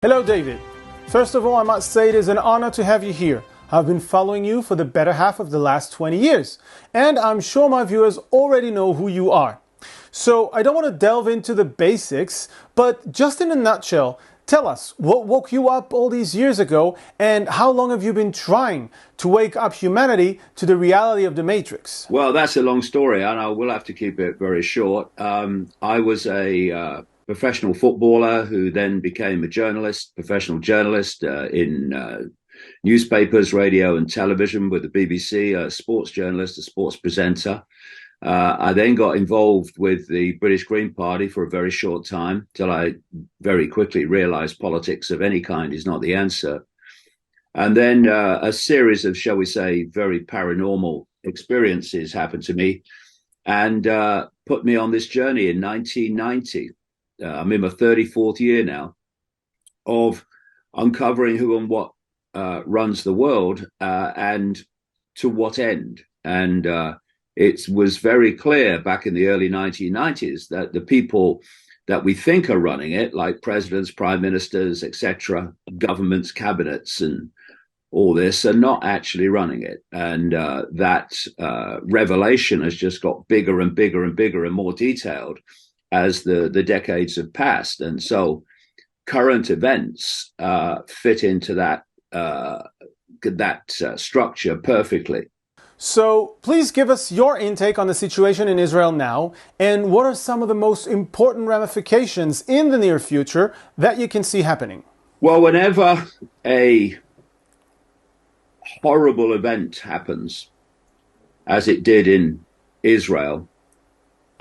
Hello, David. First of all, I must say it is an honor to have you here. I've been following you for the better half of the last 20 years, and I'm sure my viewers already know who you are. So I don't want to delve into the basics, but just in a nutshell, tell us what woke you up all these years ago, and how long have you been trying to wake up humanity to the reality of the Matrix? Well, that's a long story, and I will have to keep it very short. I was a professional footballer who then became a professional journalist in newspapers, radio, and television with the BBC, a sports journalist, a sports presenter. I then got involved with the British Green Party for a very short time till I very quickly realized politics of any kind is not the answer. And then a series of, shall we say, very paranormal experiences happened to me and put me on this journey in 1990. I'm in my 34th year now of uncovering who and what runs the world and to what end. And it was very clear back in the early 1990s that the people that we think are running it, like presidents, prime ministers, etc., governments, cabinets, and all this, are not actually running it. And that revelation has just got bigger and bigger and bigger and more detailed as the decades have passed. And so current events fit into that structure perfectly. So please give us your intake on the situation in Israel now, and what are some of the most important ramifications in the near future that you can see happening? Well, whenever a horrible event happens, as it did in Israel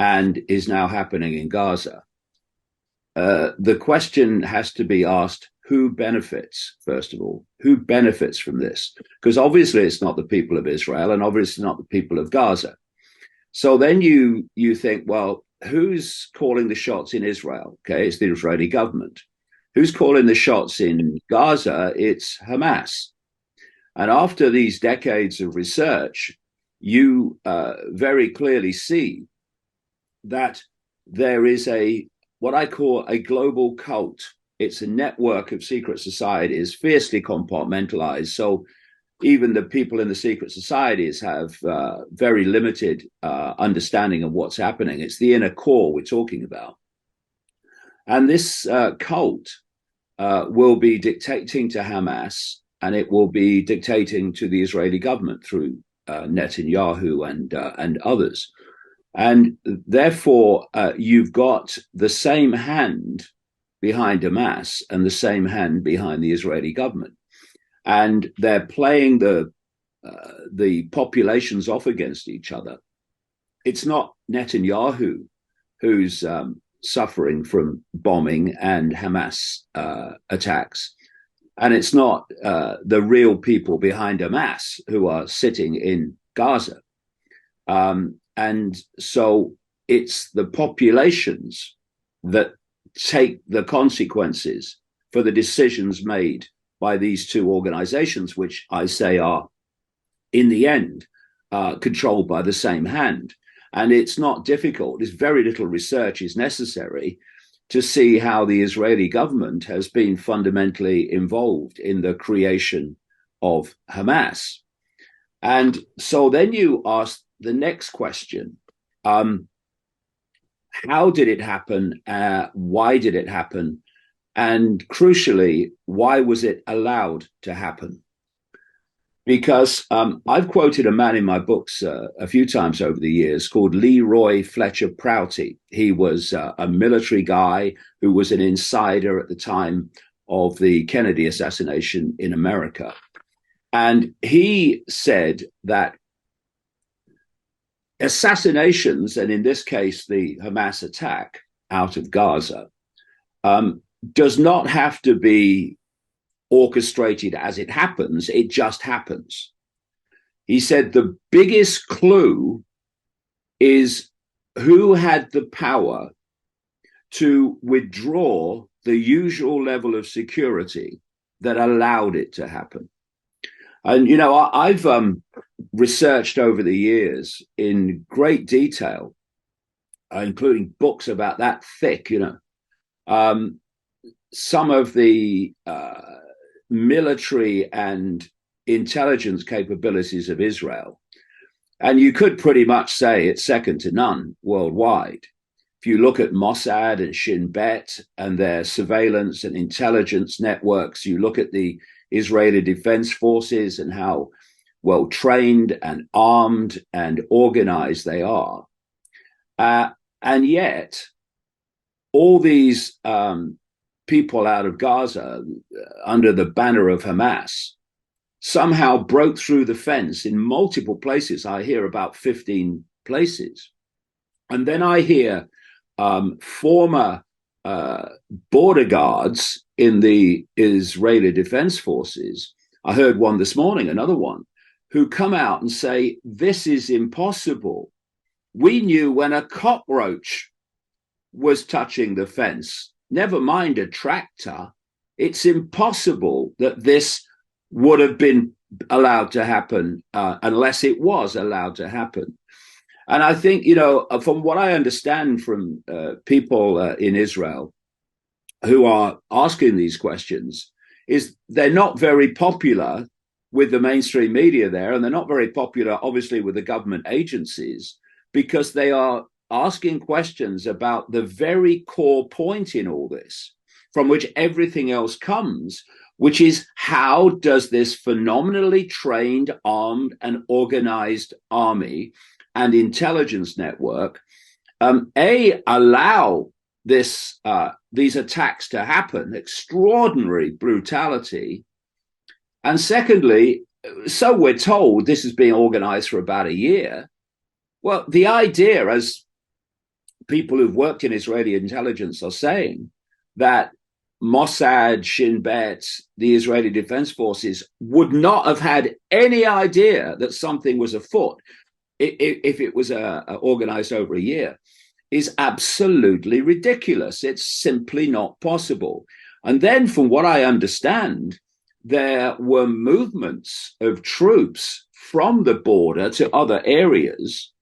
and is now happening in Gaza, the question has to be asked, who benefits, first of all? Who benefits from this? Because obviously it's not the people of Israel and obviously not the people of Gaza. So then you think, well, who's calling the shots in Israel? Okay, it's the Israeli government. Who's calling the shots in Gaza? It's Hamas. And after these decades of research, you very clearly see that there is what I call a global cult. It's a network of secret societies, fiercely compartmentalized. So even the people in the secret societies have very limited understanding of what's happening. It's the inner core we're talking about. And this cult will be dictating to Hamas, and it will be dictating to the Israeli government through Netanyahu and others. And therefore, you've got the same hand behind Hamas and the same hand behind the Israeli government. And they're playing the populations off against each other. It's not Netanyahu who's suffering from bombing and Hamas attacks. And it's not the real people behind Hamas who are sitting in Gaza. And so it's the populations that take the consequences for the decisions made by these two organizations, which I say are, in the end, controlled by the same hand. And it's not difficult. There's very little research is necessary to see how the Israeli government has been fundamentally involved in the creation of Hamas. And so then you ask the next question, how did it happen? Why did it happen? And crucially, why was it allowed to happen? Because I've quoted a man in my books a few times over the years called Leroy Fletcher Prouty. He was a military guy who was an insider at the time of the Kennedy assassination in America. And he said that assassinations, and in this case, the Hamas attack out of Gaza, does not have to be orchestrated as it happens. It just happens. He said the biggest clue is who had the power to withdraw the usual level of security that allowed it to happen. And, you know, I've researched over the years in great detail, including books about that thick, some of the military and intelligence capabilities of Israel. And you could pretty much say it's second to none worldwide. If you look at Mossad and Shin Bet and their surveillance and intelligence networks, you look at the Israeli Defense Forces and how well trained and armed and organized they are. And yet, all these people out of Gaza under the banner of Hamas somehow broke through the fence in multiple places. I hear about 15 places. And then I hear former border guards in the Israeli Defense Forces. I heard one this morning, another one, who come out and say, this is impossible. We knew when a cockroach was touching the fence, never mind a tractor. It's impossible that this would have been allowed to happen unless it was allowed to happen. And I think, from what I understand from people in Israel who are asking these questions, is they're not very popular with the mainstream media there, and they're not very popular, obviously, with the government agencies, because they are asking questions about the very core point in all this, from which everything else comes, which is how does this phenomenally trained, armed, and organized army and intelligence network, allow these attacks to happen, extraordinary brutality, and secondly, so we're told this has been organized for about a year. Well, the idea, as people who've worked in Israeli intelligence are saying, that Mossad, Shin Bet, the Israeli Defense Forces would not have had any idea that something was afoot if it was organized over a year, is absolutely ridiculous. It's simply not possible. And then, from what I understand, there were movements of troops from the border to other areas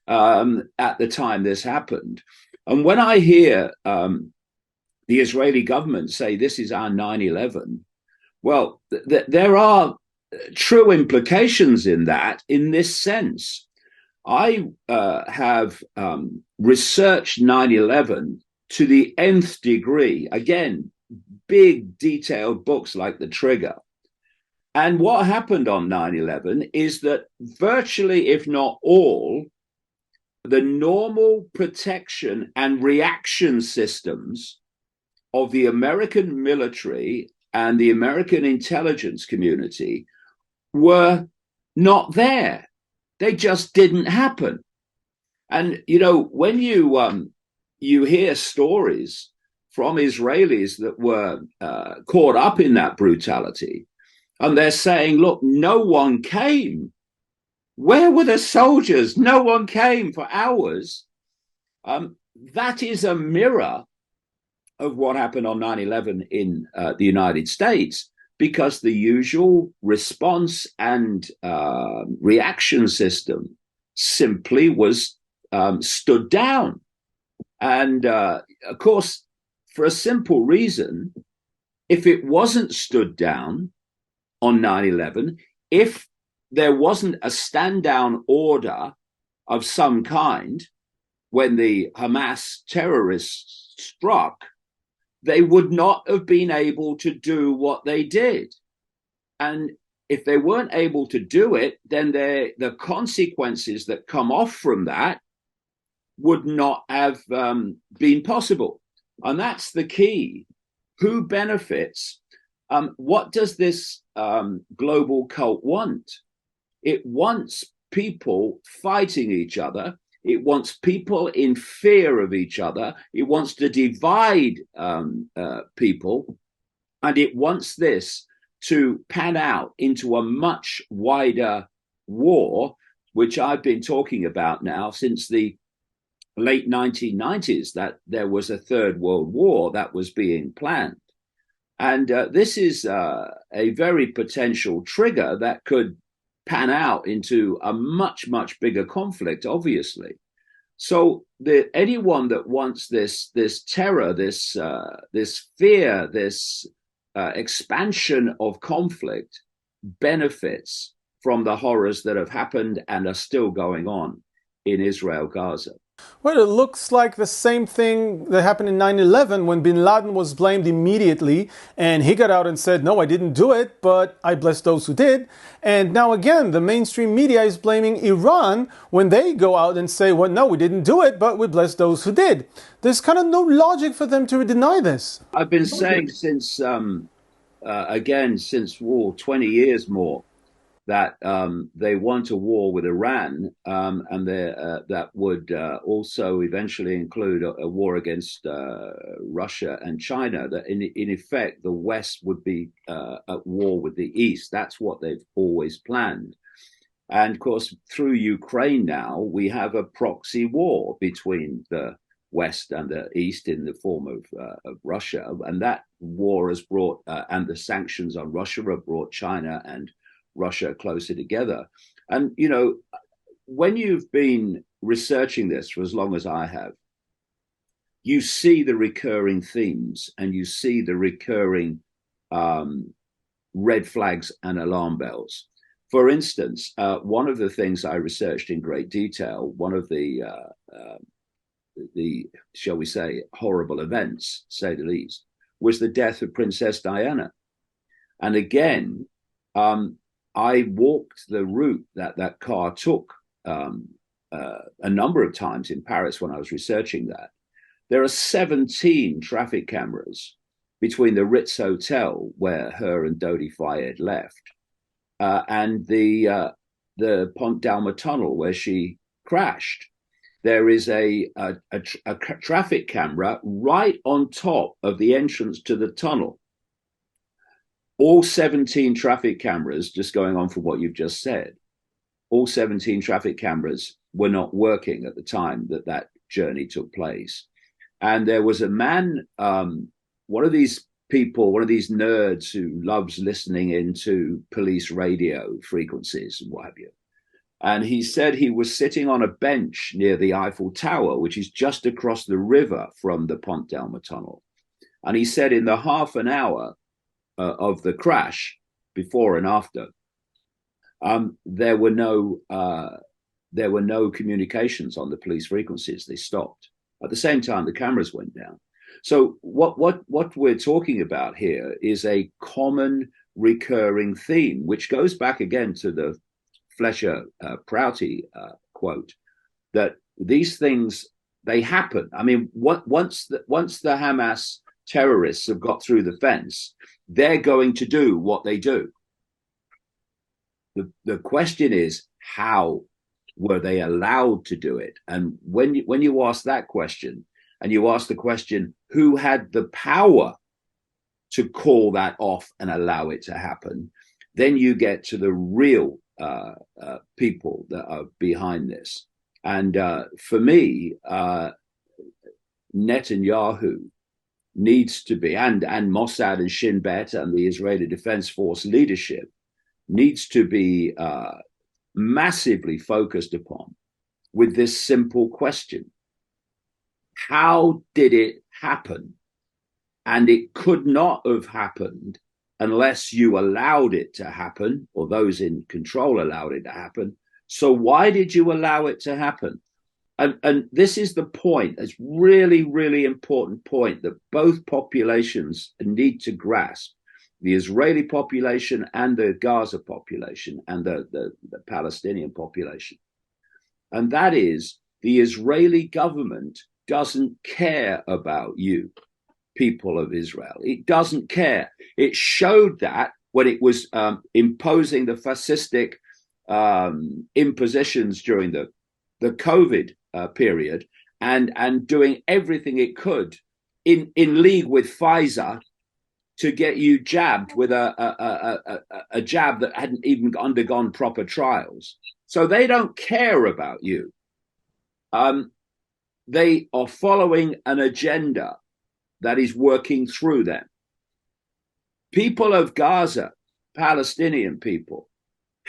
at the time this happened. And when I hear the Israeli government say this is our 9/11, well, there are true implications in that, in this sense. I have researched 9/11 to the nth degree. Again, big detailed books like The Trigger. And what happened on 9/11 is that virtually, if not all, the normal protection and reaction systems of the American military and the American intelligence community were not there. They just didn't happen. And, when you hear stories from Israelis that were caught up in that brutality, and they're saying, look, no one came. Where were the soldiers? No one came for hours. That is a mirror of what happened on 9/11 in the United States, because the usual response and reaction system simply was stood down. And of course, for a simple reason, if it wasn't stood down on 9/11, if there wasn't a stand down order of some kind when the Hamas terrorists struck, they would not have been able to do what they did. And if they weren't able to do it, then the consequences that come off from that would not have been possible. And that's the key. Who benefits? What does this global cult want? It wants people fighting each other. It wants people in fear of each other. It wants to divide people. And it wants this to pan out into a much wider war, which I've been talking about now since the late 1990s, that there was a third world war that was being planned. And this is a very potential trigger that could pan out into a much, much bigger conflict, obviously. So anyone that wants this terror, this fear, this expansion of conflict benefits from the horrors that have happened and are still going on in Israel, Gaza. Well, it looks like the same thing that happened in 9/11 when bin Laden was blamed immediately and he got out and said, no, I didn't do it, but I bless those who did. And now again, the mainstream media is blaming Iran when they go out and say, well, no, we didn't do it, but we bless those who did. There's kind of no logic for them to deny this. I've been saying since, since war, 20 years more, that they want a war with Iran, and that would also eventually include a war against Russia and China. That in effect, the West would be at war with the East. That's what they've always planned. And of course, through Ukraine now, we have a proxy war between the West and the East in the form of Russia. And that war has brought, and the sanctions on Russia have brought China and Russia closer together. And, you know, when you've been researching this for as long as I have, you see the recurring themes and you see the recurring red flags and alarm bells. For instance, one of the things I researched in great detail, one of the shall we say, horrible events, say the least, was the death of Princess Diana. And again, I walked the route that car took a number of times in Paris when I was researching that. There are 17 traffic cameras between the Ritz Hotel, where her and Dodi Fayed left, and the Pont d'Alma tunnel, where she crashed. There is a traffic camera right on top of the entrance to the tunnel. All 17 traffic cameras, just going on from what you've just said, all 17 traffic cameras were not working at the time that journey took place. And there was a man, one of these people, one of these nerds who loves listening into police radio frequencies and what have you. And he said he was sitting on a bench near the Eiffel Tower, which is just across the river from the Pont d'Alma tunnel. And he said in the half an hour of the crash, before and after, there were no communications on the police frequencies. They stopped. At the same time, the cameras went down. So what we're talking about here is a common recurring theme, which goes back again to the Fletcher Prouty quote, that these things, they happen. I mean, once the Hamas terrorists have got through the fence, they're going to do what they do. The question is, how were they allowed to do it? And when you ask that question, and you ask the question, who had the power to call that off and allow it to happen, then you get to the real people that are behind this. And for me, Netanyahu needs to be, and Mossad and Shin Bet and the Israeli Defense Force leadership needs to be massively focused upon with this simple question. How did it happen? And it could not have happened unless you allowed it to happen, or those in control allowed it to happen. So why did you allow it to happen? And this is the point, it's really, really important point that both populations need to grasp, the Israeli population and the Gaza population and the Palestinian population. And that is, the Israeli government doesn't care about you, people of Israel. It doesn't care. It showed that when it was imposing the fascistic impositions during the COVID period and doing everything it could in league with Pfizer to get you jabbed with a jab that hadn't even undergone proper trials. So they don't care about you. They are following an agenda that is working through them. People of Gaza, Palestinian people,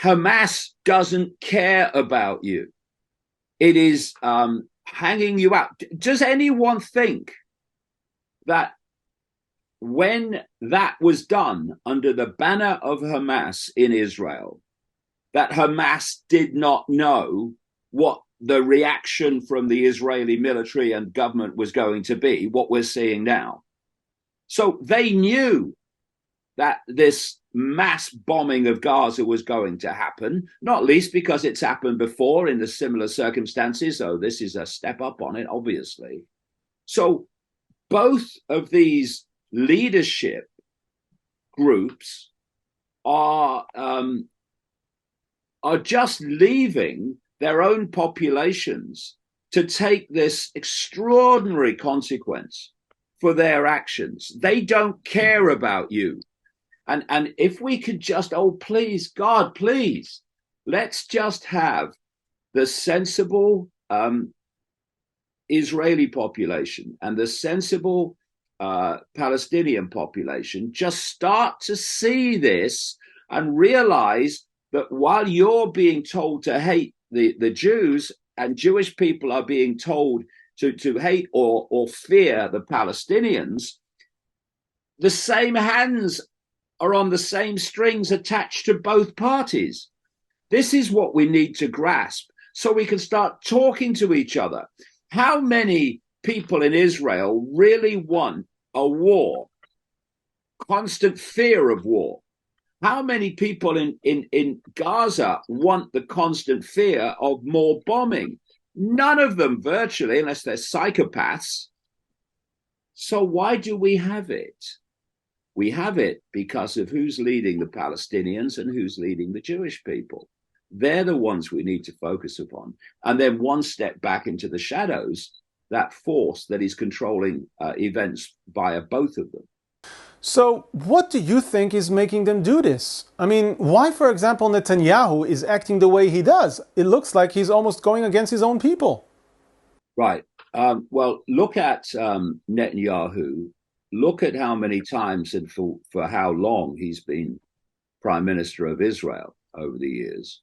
Hamas doesn't care about you. It is hanging you out. Does anyone think that when that was done under the banner of Hamas in Israel, that Hamas did not know what the reaction from the Israeli military and government was going to be, what we're seeing now? So they knew that this mass bombing of Gaza was going to happen, not least because it's happened before in the similar circumstances. So this is a step up on it, obviously. So both of these leadership groups are just leaving their own populations to take this extraordinary consequence for their actions. They don't care about you. And if we could just, oh, please, God, please, let's just have the sensible Israeli population and the sensible Palestinian population just start to see this and realize that while you're being told to hate the Jews, and Jewish people are being told to hate or fear the Palestinians, the same hands are on the same strings attached to both parties. This is what we need to grasp so we can start talking to each other. How many people in Israel really want a war, constant fear of war? How many people in Gaza want the constant fear of more bombing? None of them, virtually, unless they're psychopaths. So why do we have it? We have it because of who's leading the Palestinians and who's leading the Jewish people. They're the ones we need to focus upon. And then one step back into the shadows, that force that is controlling events via both of them. So, what do you think is making them do this? I mean, why, for example, Netanyahu is acting the way he does? It looks like he's almost going against his own people. Right. Well, look at Netanyahu. Look at how many times and for how long he's been prime minister of Israel over the years.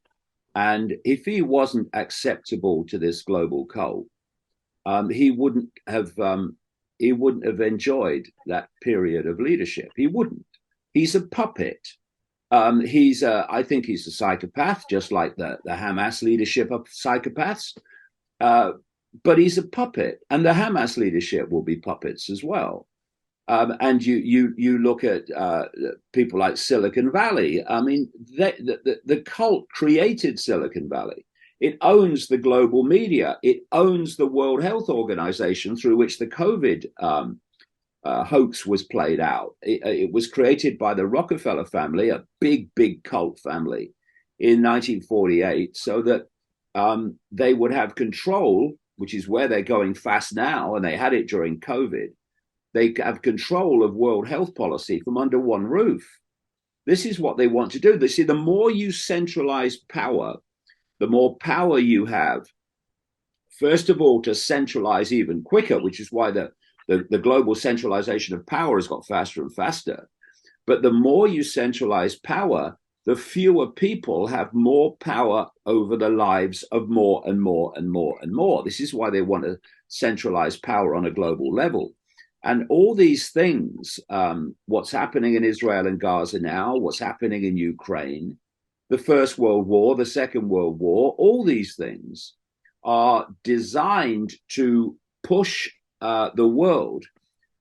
And if he wasn't acceptable to this global cult, he wouldn't have enjoyed that period of leadership. He wouldn't. He's a puppet. I think he's a psychopath, just like the Hamas leadership of psychopaths. But he's a puppet, and the Hamas leadership will be puppets as well. And you look at people like Silicon Valley. I mean, the cult created Silicon Valley. It owns the global media. It owns the World Health Organization, through which the COVID hoax was played out. It was created by the Rockefeller family, a big cult family, in 1948, so that they would have control, which is where they're going fast now, and they had it during COVID. They have control of world health policy from under one roof. This is what they want to do. They see the more you centralize power, the more power you have, first of all, to centralize even quicker, which is why the global centralization of power has got faster and faster. But the more you centralize power, the fewer people have more power over the lives of more and more and more and more. This is why they want to centralize power on a global level. And all these things, what's happening in Israel and Gaza now, what's happening in Ukraine, the First World War, the Second World War, all these things are designed to push the world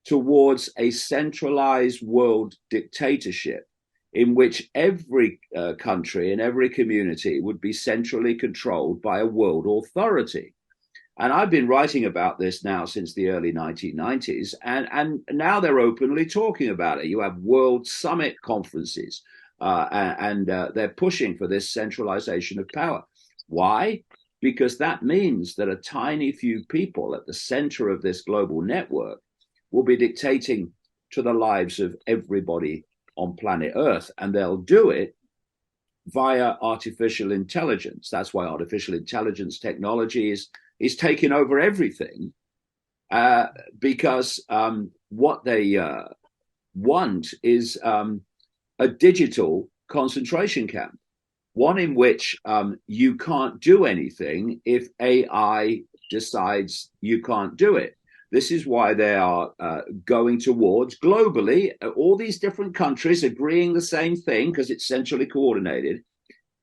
towards a centralized world dictatorship in which every country and every community would be centrally controlled by a world authority. And I've been writing about this now since the early 1990s, and now they're openly talking about it. You have World Summit conferences, and they're pushing for this centralization of power. Why? Because that means that a tiny few people at the center of this global network will be dictating to the lives of everybody on planet Earth, and they'll do it via artificial intelligence. That's why artificial intelligence technology is taking over everything, because what they want is a digital concentration camp, one in which you can't do anything if AI decides you can't do it. This is why they are going towards globally, all these different countries agreeing the same thing because it's centrally coordinated,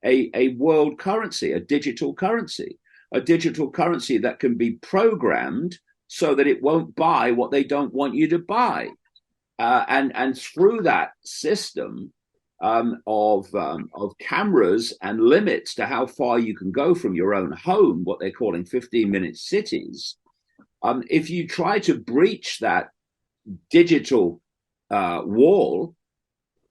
a world currency, a digital currency that can be programmed so that it won't buy what they don't want you to buy. And through that system of cameras and limits to how far you can go from your own home, what they're calling 15-minute cities, if you try to breach that digital wall,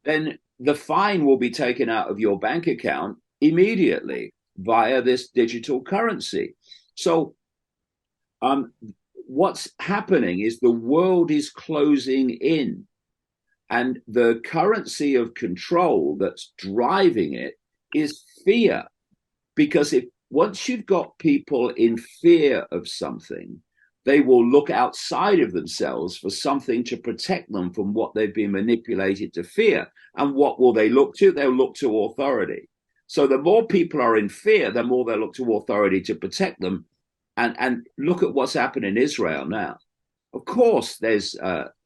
then the fine will be taken out of your bank account immediately via this digital currency. So what's happening is the world is closing in, and the currency of control that's driving it is fear. Because once you've got people in fear of something, they will look outside of themselves for something to protect them from what they've been manipulated to fear. And what will they look to? They'll look to authority. So the more people are in fear, the more they look to authority to protect them. And look at what's happened in Israel now. Of course, there's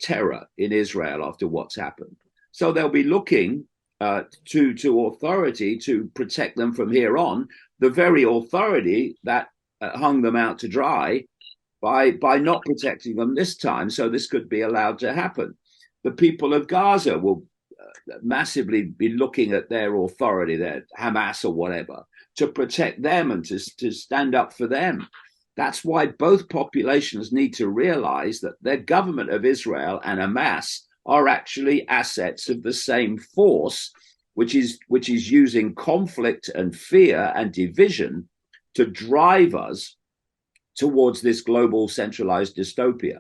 terror in Israel after what's happened. So they'll be looking to authority to protect them from here on, the very authority that hung them out to dry by not protecting them this time. So this could be allowed to happen. The people of Gaza will massively be looking at their authority, their Hamas or whatever, to protect them and to stand up for them. That's why both populations need to realize that the government of Israel and Hamas are actually assets of the same force, which is using conflict and fear and division to drive us towards this global centralized dystopia.